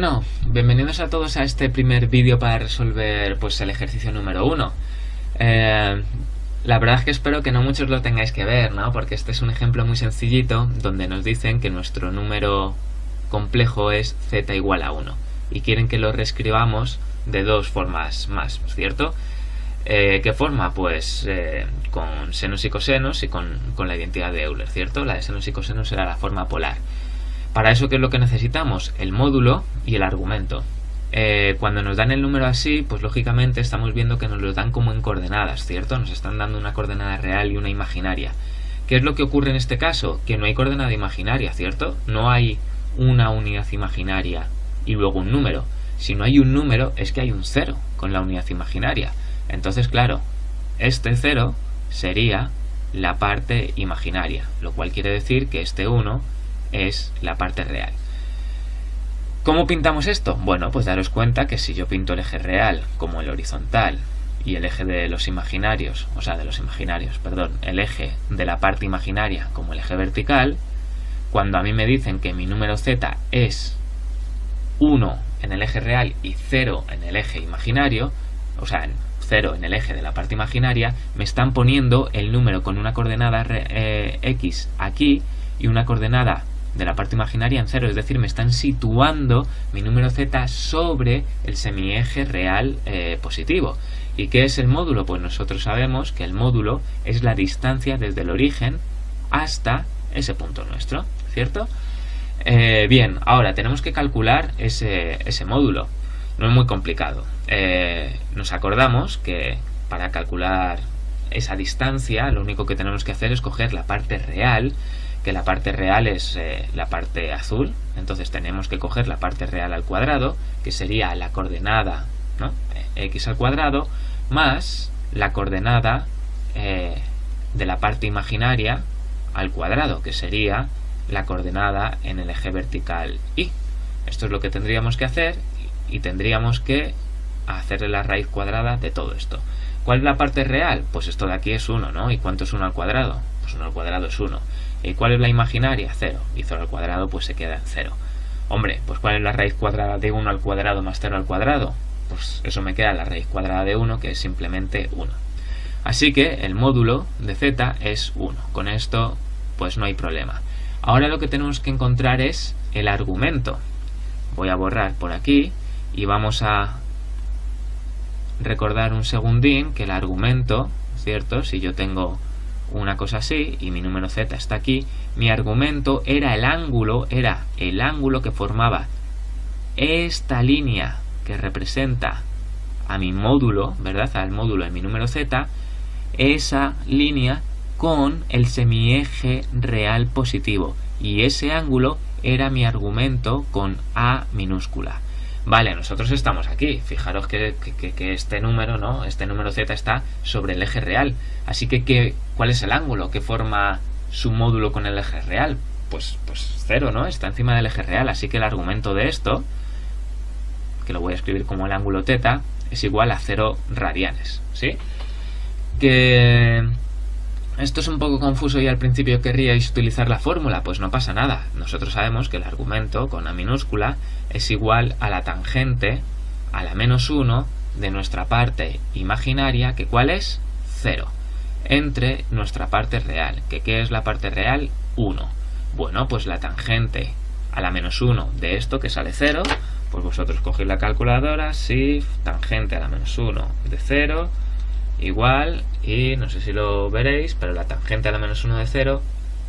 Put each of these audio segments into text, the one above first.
Bueno, bienvenidos a todos a este primer vídeo para resolver pues el ejercicio número 1. La verdad es que espero que no muchos lo tengáis que ver, ¿no? Porque este es un ejemplo muy sencillito donde nos dicen que nuestro número complejo es z igual a 1 y quieren que lo reescribamos de dos formas más, ¿cierto? ¿Qué forma? Pues con senos y cosenos y con la identidad de Euler, ¿cierto? La de senos y cosenos será la forma polar. Para eso, ¿qué es lo que necesitamos? El módulo y el argumento. Cuando nos dan el número así, pues lógicamente estamos viendo que nos lo dan como en coordenadas, ¿cierto? Nos están dando una coordenada real y una imaginaria. ¿Qué es lo que ocurre en este caso? Que no hay coordenada imaginaria, ¿cierto? No hay una unidad imaginaria y luego un número. Si no hay un número, es que hay un 0 con la unidad imaginaria. Entonces, claro, este 0 sería la parte imaginaria, lo cual quiere decir que este 1 es la parte real. ¿Cómo pintamos esto? Bueno, pues daros cuenta que si yo pinto el eje real como el horizontal y el eje de los imaginarios, el eje de la parte imaginaria como el eje vertical, cuando a mí me dicen que mi número z es 1 en el eje real y 0 en el eje imaginario, o sea, 0 en el eje de la parte imaginaria, me están poniendo el número con una coordenada x aquí y una coordenada de la parte imaginaria en 0, es decir, me están situando mi número z sobre el semieje real positivo. ¿Y qué es el módulo? Pues nosotros sabemos que el módulo es la distancia desde el origen hasta ese punto nuestro, ¿cierto? Bien, ahora tenemos que calcular ese módulo. No es muy complicado. Nos acordamos que para calcular esa distancia lo único que tenemos que hacer es coger la parte real, que la parte real es la parte azul, entonces tenemos que coger la parte real al cuadrado, que sería la coordenada, ¿no? X al cuadrado, más la coordenada de la parte imaginaria al cuadrado, que sería la coordenada en el eje vertical y. Esto es lo que tendríamos que hacer y tendríamos que hacerle la raíz cuadrada de todo esto. ¿Cuál es la parte real? Pues esto de aquí es 1, ¿no? ¿Y cuánto es 1 al cuadrado? Pues 1 al cuadrado es 1. ¿Y cuál es la imaginaria? 0. Y 0 al cuadrado pues se queda en 0. Hombre, pues ¿cuál es la raíz cuadrada de 1 al cuadrado más 0 al cuadrado? Pues eso me queda la raíz cuadrada de 1, que es simplemente 1. Así que el módulo de z es 1. Con esto pues no hay problema. Ahora lo que tenemos que encontrar es el argumento. Voy a borrar por aquí y vamos a recordar un segundín que el argumento, ¿cierto? Si yo tengo una cosa así y mi número z está aquí, mi argumento era el ángulo que formaba esta línea que representa a mi módulo, ¿verdad? Al módulo de mi número z, esa línea con el semieje real positivo, y ese ángulo era mi argumento con A minúscula. Vale, nosotros estamos aquí. Fijaros que este número, ¿no? Este número z está sobre el eje real. Así que, ¿cuál es el ángulo que forma su módulo con el eje real? Pues 0, ¿no? Está encima del eje real. Así que el argumento de esto, que lo voy a escribir como el ángulo θ, es igual a 0 radianes, ¿sí? Que esto es un poco confuso y al principio querríais utilizar la fórmula, pues no pasa nada. Nosotros sabemos que el argumento con A minúscula es igual a la tangente a la menos 1 de nuestra parte imaginaria, que ¿cuál es? 0, entre nuestra parte real, que ¿qué es la parte real? 1. Bueno, pues la tangente a la menos 1 de esto, que sale 0, pues vosotros cogéis la calculadora, sí, tangente a la menos 1 de 0, igual, y no sé si lo veréis, pero la tangente a la menos 1 de 0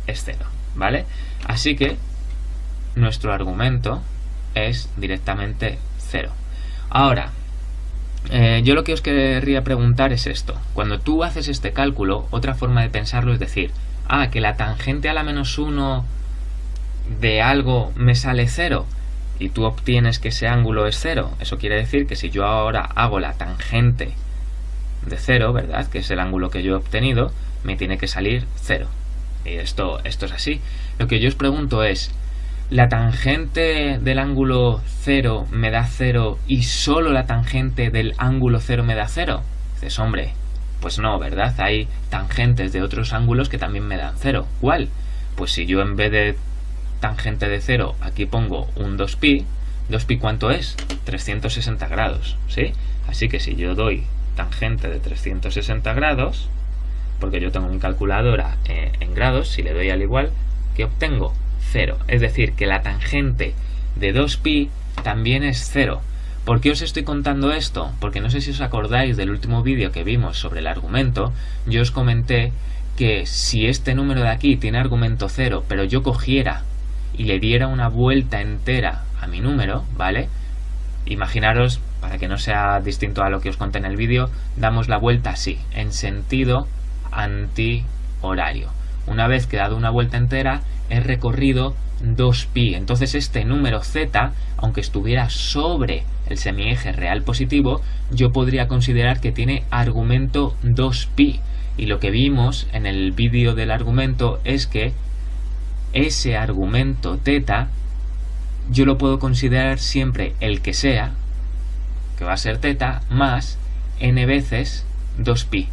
es 0, ¿vale? Así que nuestro argumento es directamente 0. Ahora, yo lo que os querría preguntar es esto. Cuando tú haces este cálculo, otra forma de pensarlo es decir, que la tangente a la menos 1 de algo me sale 0 y tú obtienes que ese ángulo es 0. Eso quiere decir que si yo ahora hago la tangente de 0, ¿verdad? Que es el ángulo que yo he obtenido, me tiene que salir 0. Y esto es así. Lo que yo os pregunto es, ¿la tangente del ángulo 0 me da 0 y solo la tangente del ángulo 0 me da 0? Dices, hombre, pues no, ¿verdad? Hay tangentes de otros ángulos que también me dan 0. ¿Cuál? Pues si yo en vez de tangente de 0 aquí pongo un 2pi, 2pi ¿cuánto es? 360 grados, ¿sí? Así que si yo doy tangente de 360 grados, porque yo tengo mi calculadora en grados, si le doy al igual, ¿qué obtengo? 0. Es decir, que la tangente de 2pi también es 0. ¿Por qué os estoy contando esto? Porque no sé si os acordáis del último vídeo que vimos sobre el argumento. Yo os comenté que si este número de aquí tiene argumento 0, pero yo cogiera y le diera una vuelta entera a mi número, ¿vale? Imaginaros, para que no sea distinto a lo que os conté en el vídeo, damos la vuelta así, en sentido antihorario. Una vez que he dado una vuelta entera, he recorrido 2pi. Entonces este número z, aunque estuviera sobre el semieje real positivo, yo podría considerar que tiene argumento 2pi. Y lo que vimos en el vídeo del argumento es que ese argumento θ yo lo puedo considerar siempre el que sea, que va a ser θ, más n veces 2pi.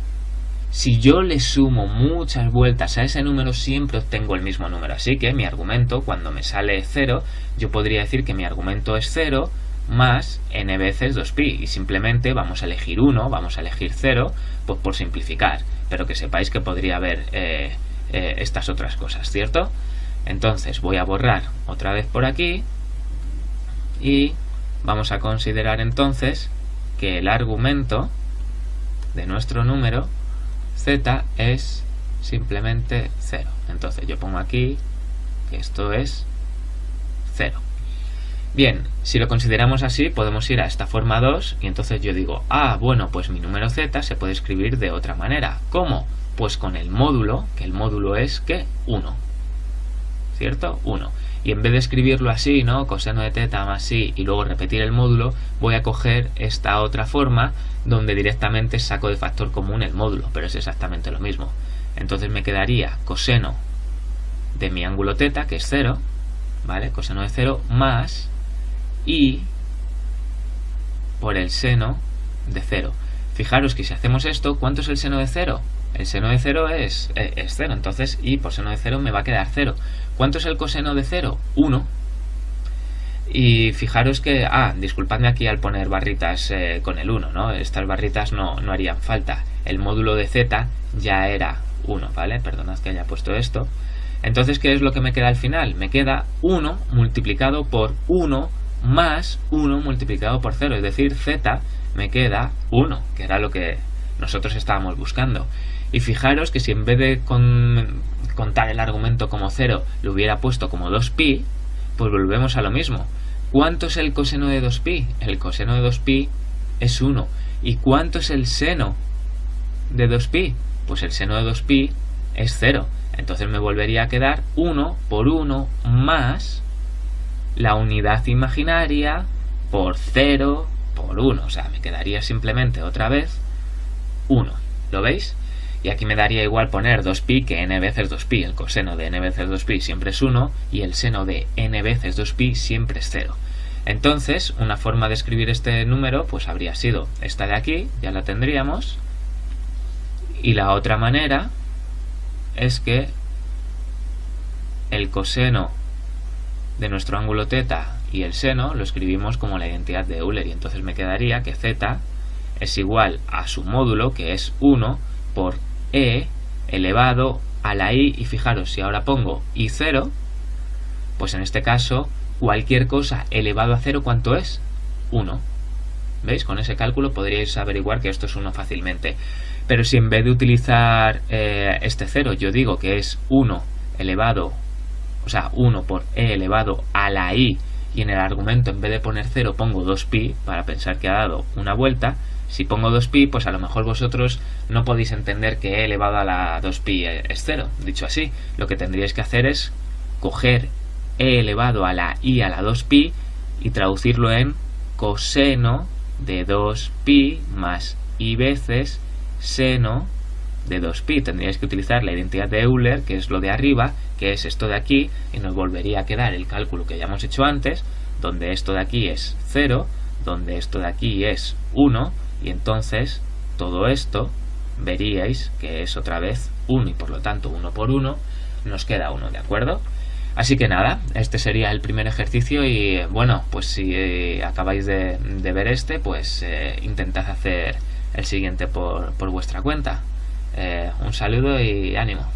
Si yo le sumo muchas vueltas a ese número, siempre obtengo el mismo número. Así que mi argumento, cuando me sale 0, yo podría decir que mi argumento es 0 más n veces 2pi. Y simplemente vamos a elegir 1, vamos a elegir 0, pues por simplificar. Pero que sepáis que podría haber estas otras cosas, ¿cierto? Entonces voy a borrar otra vez por aquí y vamos a considerar entonces que el argumento de nuestro número z es simplemente 0. Entonces yo pongo aquí que esto es 0. Bien, si lo consideramos así, podemos ir a esta forma 2 y entonces yo digo, bueno, pues mi número z se puede escribir de otra manera. ¿Cómo? Pues con el módulo, que el módulo es, ¿qué? 1. ¿Cierto? 1. Y en vez de escribirlo así, ¿no? Coseno de θ más i y luego repetir el módulo, voy a coger esta otra forma donde directamente saco de factor común el módulo, pero es exactamente lo mismo. Entonces me quedaría coseno de mi ángulo θ, que es 0, ¿vale? Coseno de 0 más i por el seno de 0. Fijaros que si hacemos esto, ¿cuánto es el seno de 0? El seno de 0 es 0, entonces i por seno de 0 me va a quedar 0. ¿Cuánto es el coseno de 0? 1. Y fijaros que, disculpadme aquí al poner barritas con el 1, ¿no? Estas barritas no harían falta. El módulo de z ya era 1, ¿vale? Perdonad que haya puesto esto. Entonces, ¿qué es lo que me queda al final? Me queda 1 multiplicado por 1 más 1 multiplicado por 0, es decir, z me queda 1, que era lo que nosotros estábamos buscando. Y fijaros que si en vez de contar el argumento como 0 lo hubiera puesto como 2pi, pues volvemos a lo mismo. ¿Cuánto es el coseno de 2pi? El coseno de 2pi es 1. ¿Y cuánto es el seno de 2pi? Pues el seno de 2pi es 0. Entonces me volvería a quedar 1 por 1 más la unidad imaginaria por 0 por 1. O sea, me quedaría simplemente otra vez 1. ¿Lo veis? Y aquí me daría igual poner 2pi que n veces 2pi. El coseno de n veces 2pi siempre es 1 y el seno de n veces 2pi siempre es 0. Entonces, una forma de escribir este número pues habría sido esta de aquí, ya la tendríamos. Y la otra manera es que el coseno de nuestro ángulo θ y el seno lo escribimos como la identidad de Euler. Y entonces me quedaría que z es igual a su módulo, que es 1 por e elevado a la i. Y fijaros, si ahora pongo i0, pues en este caso cualquier cosa elevado a 0, ¿cuánto es? 1. ¿Veis? Con ese cálculo podríais averiguar que esto es 1 fácilmente. Pero si en vez de utilizar este 0 yo digo que es 1 elevado, o sea, 1 por e elevado a la i, y en el argumento en vez de poner 0 pongo 2pi para pensar que ha dado una vuelta, si pongo 2pi, pues a lo mejor vosotros no podéis entender que e elevado a la 2pi es 0. Dicho así, lo que tendríais que hacer es coger e elevado a la i a la 2pi y traducirlo en coseno de 2pi más i veces seno de 2pi. Tendríais que utilizar la identidad de Euler, que es lo de arriba, que es esto de aquí, y nos volvería a quedar el cálculo que ya hemos hecho antes, donde esto de aquí es 0, donde esto de aquí es 1, y entonces todo esto veríais que es otra vez 1, y por lo tanto 1 por 1 nos queda 1, ¿de acuerdo? Así que nada, este sería el primer ejercicio y bueno, pues si acabáis de ver este, pues intentad hacer el siguiente por vuestra cuenta. Un saludo y ánimo.